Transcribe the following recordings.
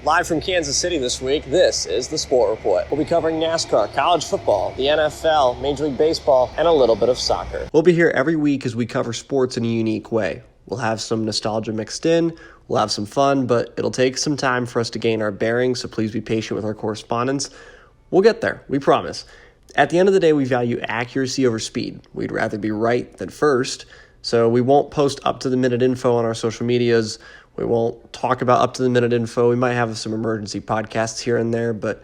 Live from Kansas City this week, this is the Sport Report. We'll be covering NASCAR, college football, the NFL, Major League Baseball, and a little bit of soccer. We'll be here every week as we cover sports in a unique way. We'll have some nostalgia mixed in, we'll have some fun, but it'll take some time for us to gain our bearings, so please be patient with our correspondence. We'll get there, we promise. At the end of the day, we value accuracy over speed. We'd rather be right than first, so we won't post up-to-the-minute info on our social medias. We won't talk about up-to-the-minute info. We might have some emergency podcasts here and there, but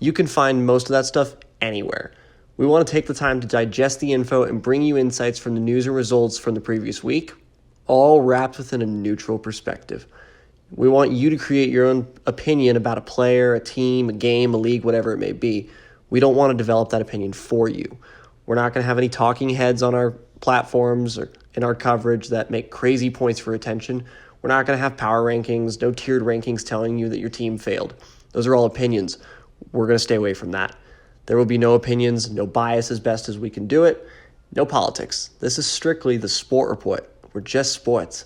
you can find most of that stuff anywhere. We want to take the time to digest the info and bring you insights from the news and results from the previous week, all wrapped within a neutral perspective. We want you to create your own opinion about a player, a team, a game, a league, whatever it may be. We don't want to develop that opinion for you. We're not going to have any talking heads on our platforms or in our coverage that make crazy points for attention. We're not going to have power rankings, no tiered rankings telling you that your team failed. Those are all opinions. We're going to stay away from that. There will be no opinions, no bias as best as we can do it, no politics. This is strictly the Sport Report. We're just sports.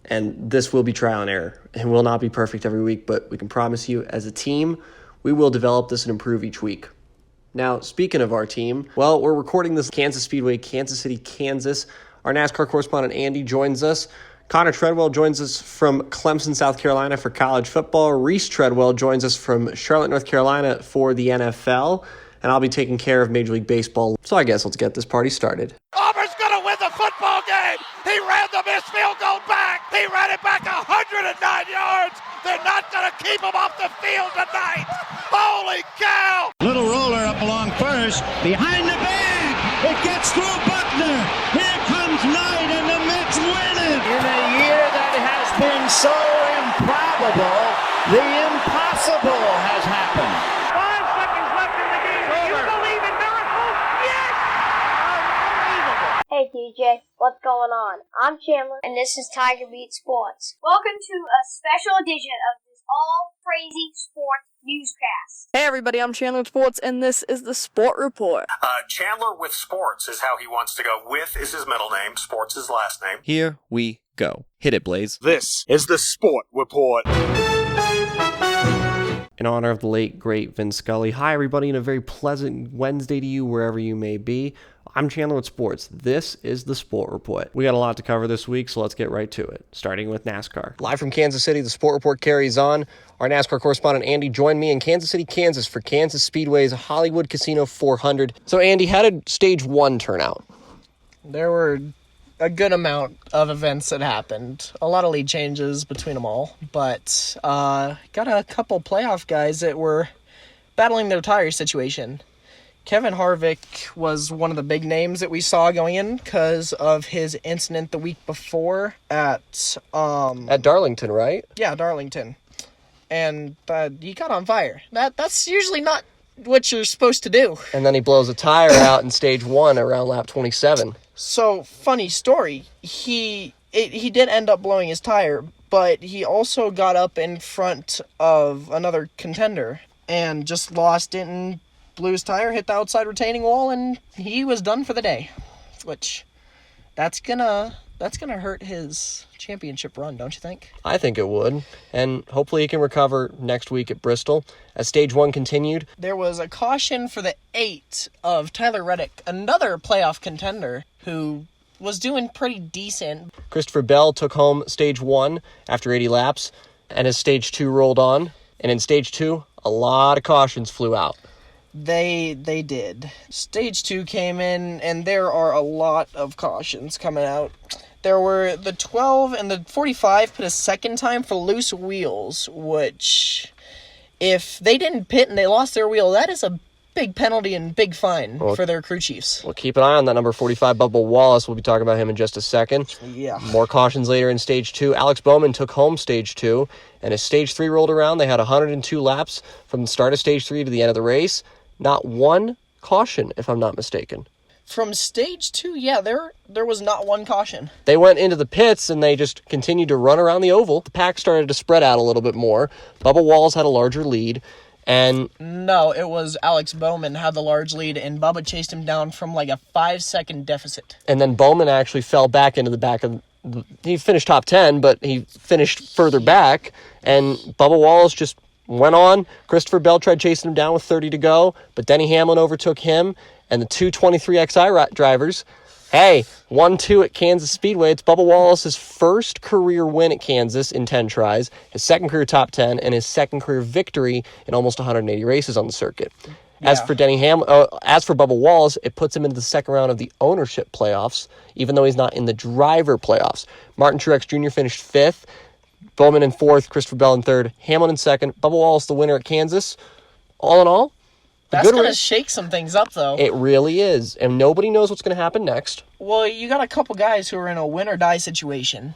And this will be trial and error. It will not be perfect every week, but we can promise you as a team, we will develop this and improve each week. Now, speaking of our team, well, we're recording this Kansas Speedway, Kansas City, Kansas. Our NASCAR correspondent, Andy, joins us. Connor Treadwell joins us from Clemson, South Carolina for college football. Reese Treadwell joins us from Charlotte, North Carolina for the NFL. And I'll be taking care of Major League Baseball. So I guess let's get this party started. Auburn's going to win the football game. He ran the missed field goal back. He ran it back 109 yards. They're not going to keep him off the field tonight. Holy cow. Little roller up along first. Behind the bag. It gets through Buckner. Here comes Knight and the Mets win it. In a year that has been so improbable, the impossible has happened. 5 seconds left in the game. Do you believe in miracles? Yes! Unbelievable. Hey DJ, what's going on? I'm Chandler, and this is Tiger Beat Sports. Welcome to a special edition of this all-crazy sports newscast. Hey everybody, I'm Chandler with Sports, and this is the Sport Report. Chandler with Sports is how he wants to go. With is his middle name, Sports his last name. Here we go. Hit it, Blaze. This is the Sport Report. In honor of the late, great Vin Scully. Hi, everybody, and a very pleasant Wednesday to you, wherever you may be. I'm Chandler with Sports. This is the Sport Report. We got a lot to cover this week, so let's get right to it, starting with NASCAR. Live from Kansas City, the Sport Report carries on. Our NASCAR correspondent, Andy, joined me in Kansas City, Kansas for Kansas Speedway's Hollywood Casino 400. So, Andy, how did Stage 1 turn out? There were a good amount of events that happened. A lot of lead changes between them all, but got a couple playoff guys that were battling their tire situation. Kevin Harvick was one of the big names that we saw going in because of his incident the week before at Darlington, right? Yeah, Darlington. And he got on fire. That's usually not what you're supposed to do. And then he blows a tire out in Stage 1 around lap 27. So, funny story. He did end up blowing his tire, but he also got up in front of another contender and just lost it and blew his tire, hit the outside retaining wall, and he was done for the day. Which, that's gonna hurt his championship run, don't you think? I think it would, and hopefully he can recover next week at Bristol. As Stage 1 continued, there was a caution for the 8 of Tyler Reddick, another playoff contender who was doing pretty decent. Christopher Bell took home Stage 1 after 80 laps, and as Stage 2 rolled on, and in Stage 2, a lot of cautions flew out. They did. Stage 2 came in, and there are a lot of cautions coming out. There were the 12 and the 45 put a second time for loose wheels, which, if they didn't pit and they lost their wheel, that is a big penalty and big fine for their crew chiefs. Well, keep an eye on that number 45, Bubba Wallace. We'll be talking about him in just a second. Yeah. More cautions later in Stage 2. Alex Bowman took home Stage 2, and as Stage 3 rolled around, they had 102 laps from the start of Stage 3 to the end of the race. Not one caution, if I'm not mistaken. From Stage 2, yeah, there was not one caution. They went into the pits, and they just continued to run around the oval. The pack started to spread out a little bit more. Bubba Wallace had a larger lead, and... No, it was Alex Bowman had the large lead, and Bubba chased him down from like a 5-second deficit. And then Bowman actually fell back into the back of... He finished top 10, but he finished further back, and Bubba Wallace just went on. Christopher Bell tried chasing him down with 30 to go, but Denny Hamlin overtook him and the two 23XI drivers. Hey, 1-2 at Kansas Speedway. It's Bubba Wallace's first career win at Kansas in 10 tries, his second career top 10, and his second career victory in almost 180 races on the circuit. Yeah. As for Bubba Wallace, it puts him into the second round of the ownership playoffs, even though he's not in the driver playoffs. Martin Truex Jr. finished 5th, Bowman in 4th, Christopher Bell in 3rd, Hamlin in 2nd, Bubba Wallace the winner at Kansas. All in all, that's going to shake some things up, though. It really is, and nobody knows what's going to happen next. Well, you got a couple guys who are in a win-or-die situation.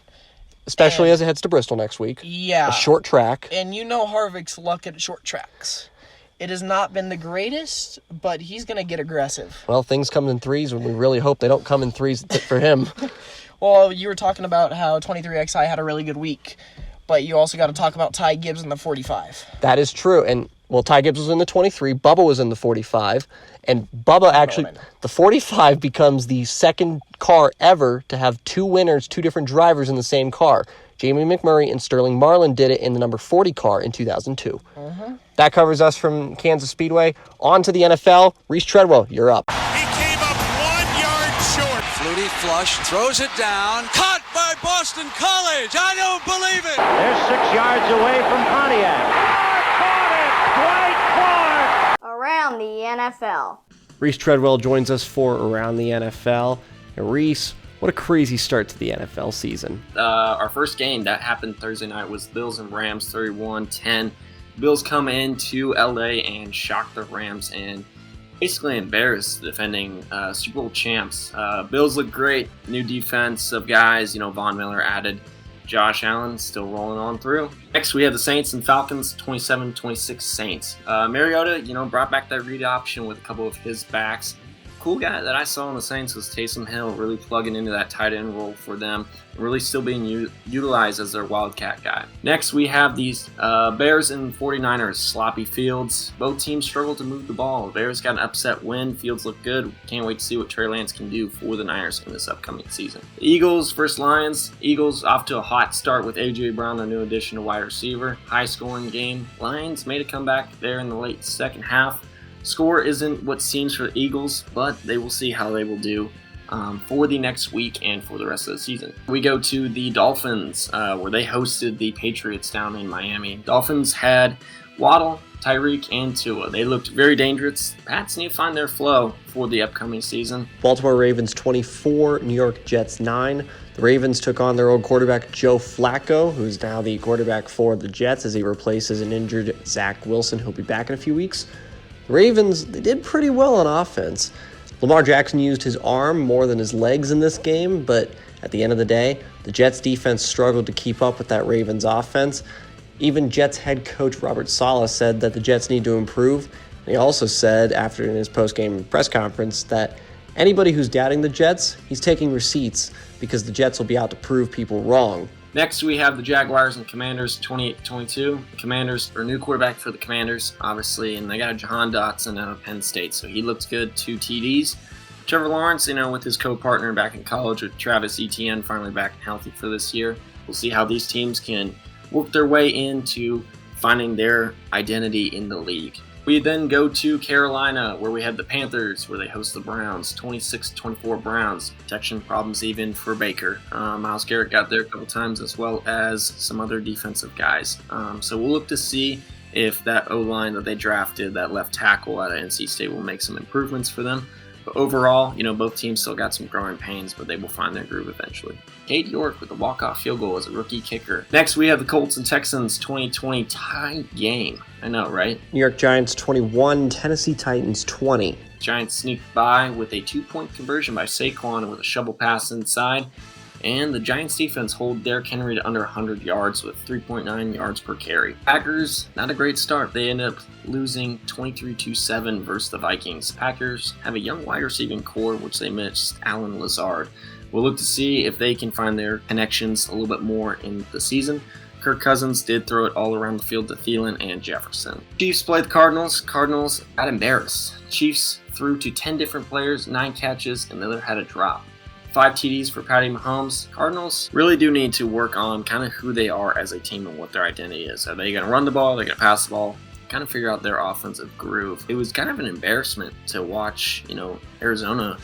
Especially as it heads to Bristol next week. Yeah. A short track. And you know Harvick's luck at short tracks. It has not been the greatest, but he's going to get aggressive. Well, things come in threes, and we really hope they don't come in threes for him. Well, you were talking about how 23XI had a really good week, but you also got to talk about Ty Gibbs in the 45. That is true, and well, Ty Gibbs was in the 23, Bubba was in the 45, and Bubba actually, the 45 becomes the second car ever to have two winners, two different drivers in the same car. Jamie McMurray and Sterling Marlin did it in the number 40 car in 2002. That covers us from Kansas Speedway. On to the NFL. Reese Treadwell, you're up. He came up 1 yard short. Flutie flush, throws it down. Caught by Boston College. I don't believe it. They're 6 yards away from Pontiac. Around the NFL. Reese Treadwell joins us for Around the NFL. And Reese, what a crazy start to the NFL season. Our first game that happened Thursday night was Bills and Rams 31-10. Bills come into LA and shock the Rams and basically embarrass the defending Super Bowl champs. Bills look great. New defensive guys, Von Miller added. Josh Allen still rolling on through. Next, we have the Saints and Falcons, 27-26 Saints. Mariota, brought back that read option with a couple of his backs. Cool guy that I saw on the Saints was Taysom Hill, really plugging into that tight end role for them and really still being utilized as their wildcat guy. Next, we have these Bears and 49ers, sloppy Fields. Both teams struggle to move the ball. Bears got an upset win. Fields look good. Can't wait to see what Trey Lance can do for the Niners in this upcoming season. The Eagles versus Lions. Eagles off to a hot start with A.J. Brown, a new addition to wide receiver. High-scoring game. Lions made a comeback there in the late second half. Score isn't what seems for the Eagles, but they will see how they will do for the next week and for the rest of the season. We go to the Dolphins, where they hosted the Patriots down in Miami. Dolphins had Waddle, Tyreek, and Tua. They looked very dangerous. Pats need to find their flow for the upcoming season. Baltimore Ravens 24, New York Jets 9. The Ravens took on their old quarterback Joe Flacco, who's now the quarterback for the Jets as he replaces an injured Zach Wilson, who'll be back in a few weeks. The Ravens, they did pretty well on offense. Lamar Jackson used his arm more than his legs in this game, but at the end of the day, the Jets defense struggled to keep up with that Ravens offense. Even Jets head coach Robert Saleh said that the Jets need to improve. And he also said after in his post-game press conference that anybody who's doubting the Jets, he's taking receipts because the Jets will be out to prove people wrong. Next, we have the Jaguars and Commanders 28-22. Commanders are a new quarterback for the Commanders, obviously, and they got a Jahan Dotson out of Penn State, so he looked good, 2 TDs. Trevor Lawrence, with his co-partner back in college with Travis Etienne, finally back and healthy for this year. We'll see how these teams can work their way into finding their identity in the league. We then go to Carolina, where we have the Panthers, where they host the Browns, 26-24 Browns. Protection problems even for Baker. Myles Garrett got there a couple times, as well as some other defensive guys. So we'll look to see if that O-line that they drafted, that left tackle out of NC State, will make some improvements for them. But overall, both teams still got some growing pains, but they will find their groove eventually. Cade York with a walk-off field goal as a rookie kicker. Next, we have the Colts and Texans 2020 tie game. I know, right? New York Giants 21, Tennessee Titans 20. Giants sneaked by with a 2-point conversion by Saquon with a shovel pass inside. And the Giants defense hold Derrick Henry to under 100 yards with 3.9 yards per carry. Packers, not a great start. They end up losing 23-7 versus the Vikings. Packers have a young wide receiving core, which they missed Allen Lazard. We'll look to see if they can find their connections a little bit more in the season. Kirk Cousins did throw it all around the field to Thielen and Jefferson. Chiefs played the Cardinals. Cardinals got embarrassed. Chiefs threw to 10 different players, 9 catches, and the other had a drop. 5 TDs for Patty Mahomes. Cardinals really do need to work on kind of who they are as a team and what their identity is. Are they going to run the ball? Are they going to pass the ball? Kind of figure out their offensive groove. It was kind of an embarrassment to watch, Arizona,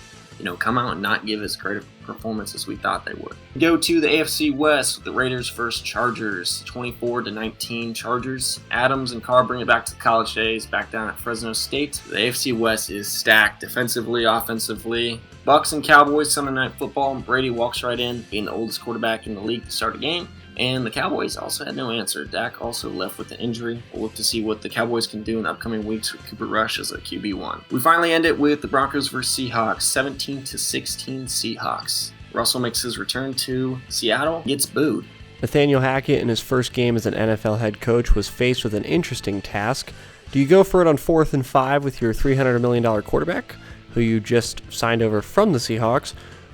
come out and not give as great a performance as we thought they would. Go to the AFC West with the Raiders versus Chargers, 24-19 Chargers. Adams and Carr bring it back to the college days, back down at Fresno State. The AFC West is stacked defensively, offensively. Bucks and Cowboys Sunday Night Football. Brady walks right in, being the oldest quarterback in the league to start a game. And the Cowboys also had no answer. Dak also left with an injury. We'll look to see what the Cowboys can do in the upcoming weeks with Cooper Rush as a QB1. We finally end it with the Broncos vs. Seahawks, 17-16 Seahawks. Russell makes his return to Seattle, gets booed. Nathaniel Hackett, in his first game as an NFL head coach, was faced with an interesting task. Do you go for it on 4th and 5 with your $300 million quarterback, who you just signed over from the Seahawks,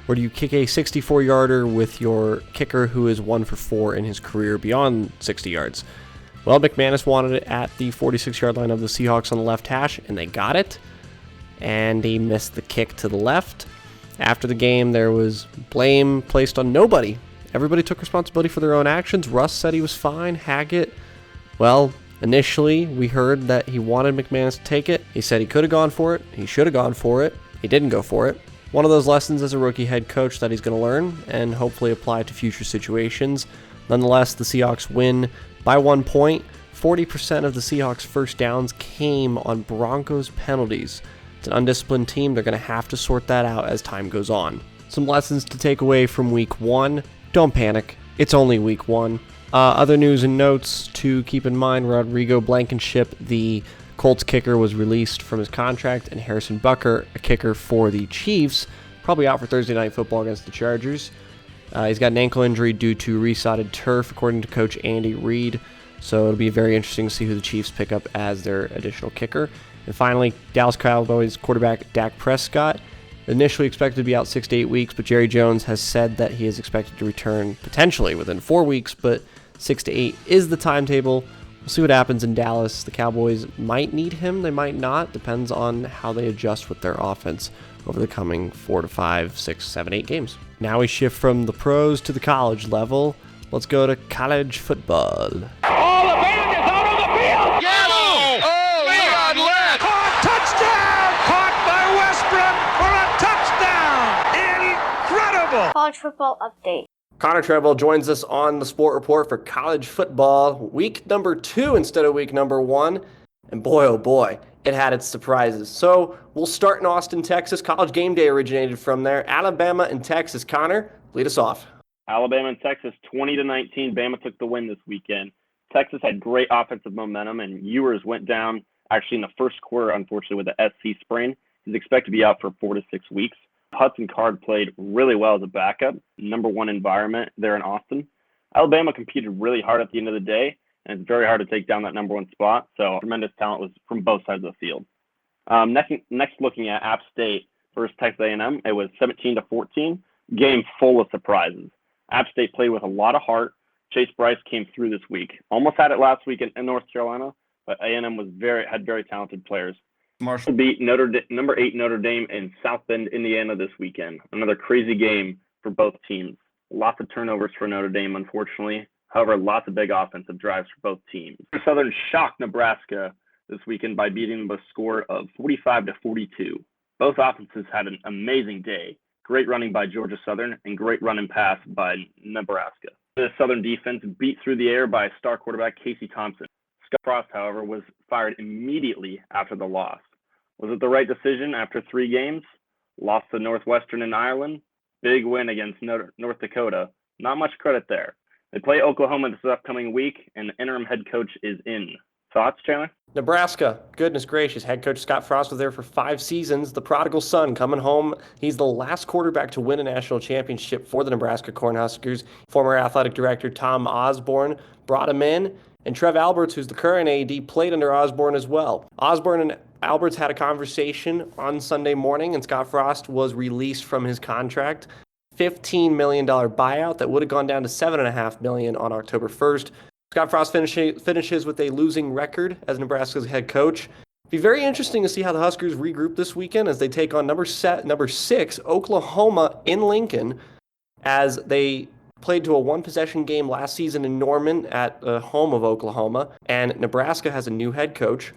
or do you kick a 64-yarder with your kicker who is 1 for 4 in his career beyond 60 yards? Well, McManus wanted it at the 46-yard line of the Seahawks on the left hash, and they got it. And he missed the kick to the left. After the game, there was blame placed on nobody. Everybody took responsibility for their own actions. Russ said he was fine. Hackett, well, initially we heard that he wanted McManus to take it. He said he could have gone for it. He should have gone for it. He didn't go for it. One of those lessons as a rookie head coach that he's going to learn and hopefully apply to future situations. Nonetheless, the Seahawks win by 1 point. 40% of the Seahawks' first downs came on Broncos penalties. It's an undisciplined team. They're going to have to sort that out as time goes on. Some lessons to take away from week 1. Don't panic. It's only week 1. Other news and notes to keep in mind: Rodrigo Blankenship, the Colts kicker, was released from his contract, and Harrison Butker, a kicker for the Chiefs, probably out for Thursday Night Football against the Chargers. He's got an ankle injury due to resodded turf, according to Coach Andy Reid, so it'll be very interesting to see who the Chiefs pick up as their additional kicker. And finally, Dallas Cowboys quarterback Dak Prescott, initially expected to be out 6 to 8 weeks, but Jerry Jones has said that he is expected to return potentially within 4 weeks, but 6 to 8 is the timetable. We'll see what happens in Dallas. The Cowboys might need him, they might not. Depends on how they adjust with their offense over the coming 4 to 5, 6, 7, 8 games. Now we shift from the pros to the college level. Let's go to college football. Oh, the band is out on the field! Yellow! Oh, Leon left! Caught! Touchdown! Caught by Westbrook for a touchdown! Incredible! College football update. Connor Treble joins us on the Sport Report for college football, week number 2 instead of week number 1. And boy, oh boy, it had its surprises. So we'll start in Austin, Texas. College game day originated from there. Alabama and Texas. Connor, lead us off. Alabama and Texas, 20-19. Bama took the win this weekend. Texas had great offensive momentum, and Ewers went down actually in the first quarter, unfortunately, with the SC sprain. He's expected to be out for 4 to 6 weeks. Hudson Card played really well as a backup, number 1 environment there in Austin. Alabama competed really hard at the end of the day, and it's very hard to take down that number 1 spot, so tremendous talent was from both sides of the field. Next looking at App State versus Texas A&M, it was 17-14, game full of surprises. App State played with a lot of heart. Chase Bryce came through this week. Almost had it last week in North Carolina, but A&M had very talented players. Marshall beat number 8 Notre Dame in South Bend, Indiana this weekend. Another crazy game for both teams. Lots of turnovers for Notre Dame, unfortunately. However, lots of big offensive drives for both teams. Southern shocked Nebraska this weekend by beating them by a score of 45-42. Both offenses had an amazing day. Great running by Georgia Southern and great run and pass by Nebraska. The Southern defense beat through the air by star quarterback Casey Thompson. Scott Frost, however, was fired immediately after the loss. Was it the right decision after 3 games? Lost to Northwestern in Ireland. Big win against North Dakota. Not much credit there. They play Oklahoma this upcoming week, and the interim head coach is in. Thoughts, Chandler? Nebraska, goodness gracious. Head coach Scott Frost was there for 5 seasons. The prodigal son coming home. He's the last quarterback to win a national championship for the Nebraska Cornhuskers. Former athletic director Tom Osborne brought him in. And Trev Alberts, who's the current AD, played under Osborne as well. Osborne and Alberts had a conversation on Sunday morning, and Scott Frost was released from his contract. $15 million buyout that would have gone down to $7.5 million on October 1st. Scott Frost finishes with a losing record as Nebraska's head coach. Be very interesting to see how the Huskers regroup this weekend as they take on number 6 Oklahoma in Lincoln, as they played to a one-possession game last season in Norman at the home of Oklahoma, and Nebraska has a new head coach.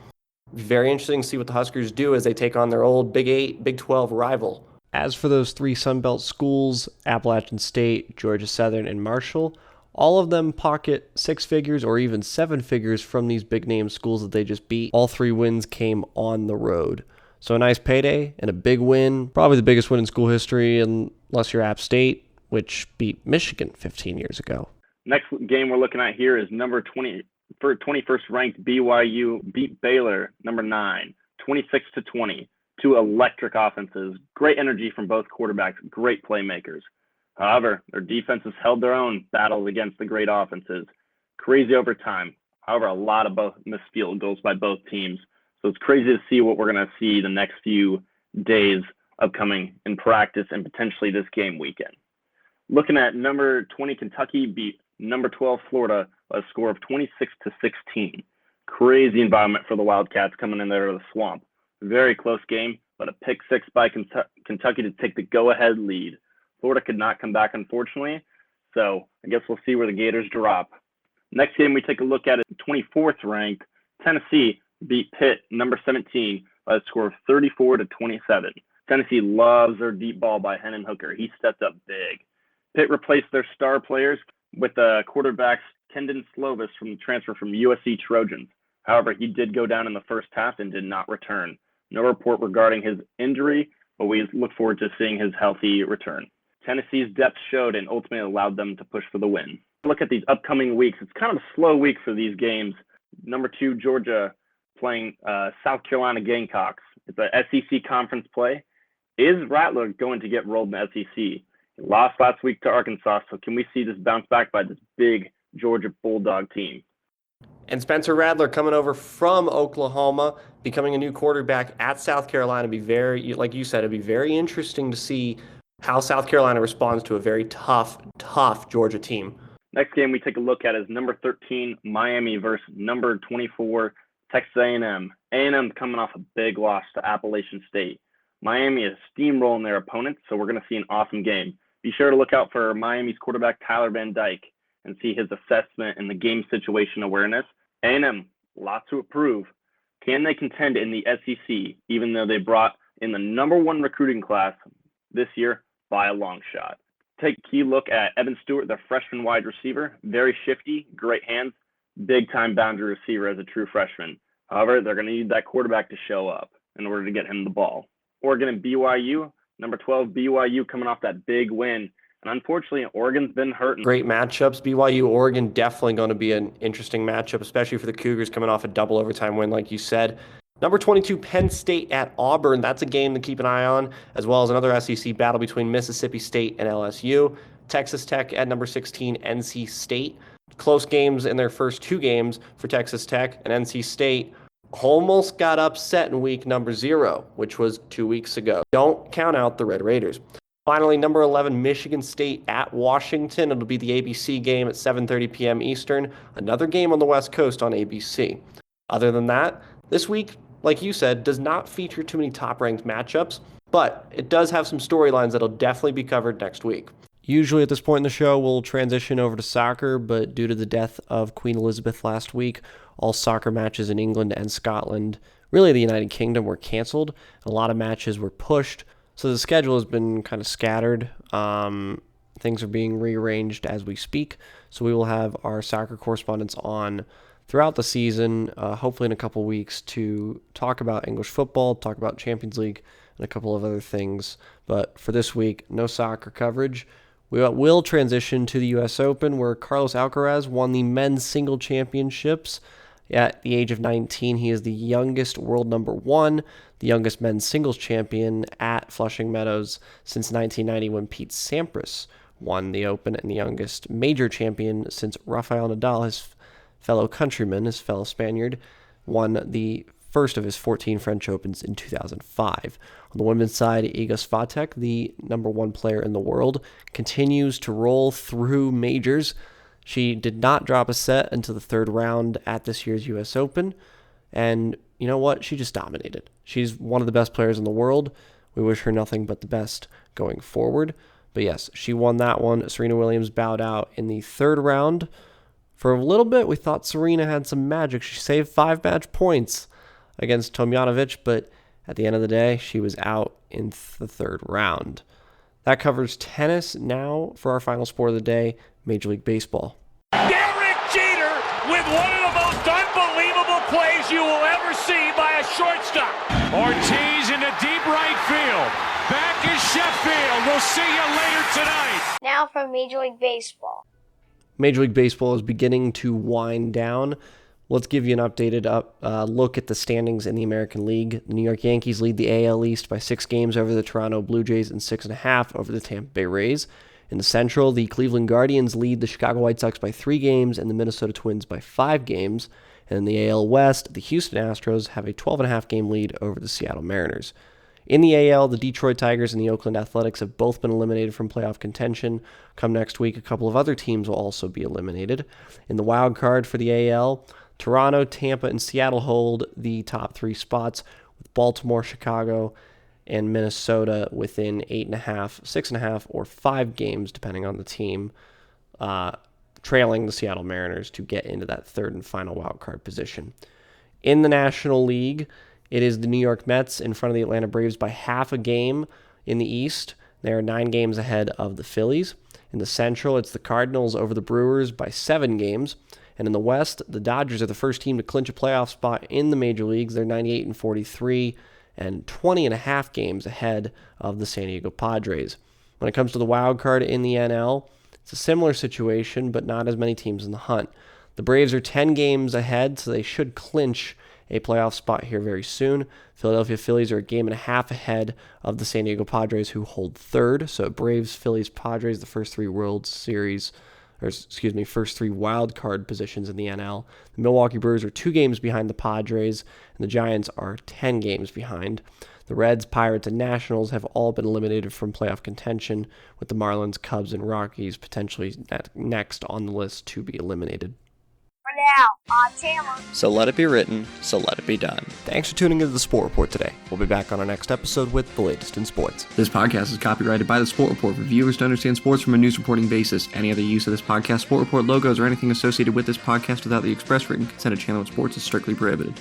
Very interesting to see what the Huskers do as they take on their old Big 8, Big 12 rival. As for those 3 Sun Belt schools, Appalachian State, Georgia Southern, and Marshall, all of them pocket 6 figures or even 7 figures from these big-name schools that they just beat. All 3 wins came on the road. So a nice payday and a big win, probably the biggest win in school history unless you're App State, which beat Michigan 15 years ago. Next game we're looking at here is number 21st ranked BYU beat Baylor, number 9, 26-20. 2 electric offenses, great energy from both quarterbacks, great playmakers. However, their defenses held their own battles against the great offenses. Crazy overtime. However, a lot of both missed field goals by both teams. So it's crazy to see what we're going to see the next few days upcoming in practice and potentially this game weekend. Looking at number 20 Kentucky beat number 12 Florida by a score of 26-16. Crazy environment for the Wildcats coming in there to the swamp. Very close game, but a pick 6 by Kentucky to take the go-ahead lead. Florida could not come back, unfortunately, so I guess we'll see where the Gators drop. Next game we take a look at is 24th ranked Tennessee beat Pitt, number 17, by a score of 34-27. Tennessee loves their deep ball by Hendon Hooker. He stepped up big. Pitt replaced their star players with quarterbacks Kendon Slovis from the transfer from USC Trojans. However, he did go down in the first half and did not return. No report regarding his injury, but we look forward to seeing his healthy return. Tennessee's depth showed and ultimately allowed them to push for the win. Look at these upcoming weeks. It's kind of a slow week for these games. Number 2, Georgia playing South Carolina Gamecocks. It's a SEC conference play. Is Rattler going to get rolled in the SEC? He lost last week to Arkansas, so can we see this bounce back by this big Georgia Bulldog team? And Spencer Rattler coming over from Oklahoma, becoming a new quarterback at South Carolina. Be very, like you said, it'd be very interesting to see how South Carolina responds to a very tough Georgia team. Next game we take a look at is number 13 Miami versus number 24 Texas A&M. A&M coming off a big loss to Appalachian State. Miami is steamrolling their opponents, so we're going to see an awesome game. Be sure to look out for Miami's quarterback Tyler Van Dyke and see his assessment and the game situation awareness. A&M, lots to approve. Can they contend in the SEC, even though they brought in the number 1 recruiting class this year by a long shot? Take a key look at Evan Stewart, the freshman wide receiver. Very shifty, great hands, big-time boundary receiver as a true freshman. However, they're going to need that quarterback to show up in order to get him the ball. Oregon and BYU, number 12 BYU coming off that big win. And unfortunately, Oregon's been hurting. Great matchups. BYU, Oregon, definitely going to be an interesting matchup, especially for the Cougars coming off a double overtime win, like you said. Number 22, Penn State at Auburn. That's a game to keep an eye on, as well as another SEC battle between Mississippi State and LSU. Texas Tech at number 16, NC State. Close games in their first 2 games for Texas Tech, and NC State almost got upset in week number 0, which was 2 weeks ago. Don't count out the Red Raiders. Finally, number 11, Michigan State at Washington. It'll be the ABC game at 7:30 p.m. Eastern. Another game on the West Coast on ABC. Other than that, this week, like you said, does not feature too many top-ranked matchups, but it does have some storylines that'll definitely be covered next week. Usually at this point in the show, we'll transition over to soccer, but due to the death of Queen Elizabeth last week, all soccer matches in England and Scotland, really the United Kingdom, were canceled. A lot of matches were pushed. So the schedule has been kind of scattered. Things are being rearranged as we speak. So we will have our soccer correspondents on throughout the season, hopefully in a couple weeks, to talk about English football, talk about Champions League, and a couple of other things. But for this week, no soccer coverage. We will transition to the US Open, where Carlos Alcaraz won the men's single championships. At the age of 19, he is the youngest world number 1, the youngest men's singles champion at Flushing Meadows since 1990 when Pete Sampras won the Open, and the youngest major champion since Rafael Nadal, his fellow countryman, his fellow Spaniard, won the first of his 14 French Opens in 2005. On the women's side, Iga Swiatek, the number 1 player in the world, continues to roll through majors. She did not drop a set until the 3rd round at this year's US Open. And, you know what? She just dominated. She's one of the best players in the world. We wish her nothing but the best going forward. But yes, she won that one. Serena Williams bowed out in the third round. For a little bit, we thought Serena had some magic. She saved 5 match points against Tomljanovic, but at the end of the day, she was out in the third round. That covers tennis. Now for our final sport of the day, Major League Baseball. Derek Jeter with one of the most unbelievable plays you will ever see by a shortstop. Ortiz into deep right field. Back is Sheffield. We'll see you later tonight. Now for Major League Baseball. Major League Baseball is beginning to wind down. Let's give you an updated look at the standings in the American League. The New York Yankees lead the AL East by 6 games over the Toronto Blue Jays and 6.5 over the Tampa Bay Rays. In the Central, the Cleveland Guardians lead the Chicago White Sox by 3 games and the Minnesota Twins by 5 games. And in the AL West, the Houston Astros have a 12.5 game lead over the Seattle Mariners. In the AL, the Detroit Tigers and the Oakland Athletics have both been eliminated from playoff contention. Come next week, a couple of other teams will also be eliminated. In the wild card for the AL, Toronto, Tampa, and Seattle hold the top 3 spots, with Baltimore, Chicago, and Minnesota within 8.5, 6.5, or 5 games, depending on the team, trailing the Seattle Mariners to get into that third and final wild card position. In the National League, it is the New York Mets in front of the Atlanta Braves by half a game in the East. They are 9 games ahead of the Phillies. In the Central, it's the Cardinals over the Brewers by 7 games. And in the West, the Dodgers are the first team to clinch a playoff spot in the major leagues. They're 98-43 and 20.5 games ahead of the San Diego Padres. When it comes to the wild card in the NL, it's a similar situation, but not as many teams in the hunt. The Braves are 10 games ahead, so they should clinch a playoff spot here very soon. Philadelphia Phillies are a game and a half ahead of the San Diego Padres, who hold third. So Braves, Phillies, Padres, the first 3 first 3 wild card positions in the NL. The Milwaukee Brewers are 2 games behind the Padres, and the Giants are 10 games behind. The Reds, Pirates, and Nationals have all been eliminated from playoff contention, with the Marlins, Cubs, and Rockies potentially next on the list to be eliminated. For now, I'm Chandler. So let it be written, so let it be done. Thanks for tuning into the Sport Report today. We'll be back on our next episode with the latest in sports. This podcast is copyrighted by the Sport Report for viewers to understand sports from a news reporting basis. Any other use of this podcast, Sport Report logos, or anything associated with this podcast without the express written consent of Channel Sports is strictly prohibited.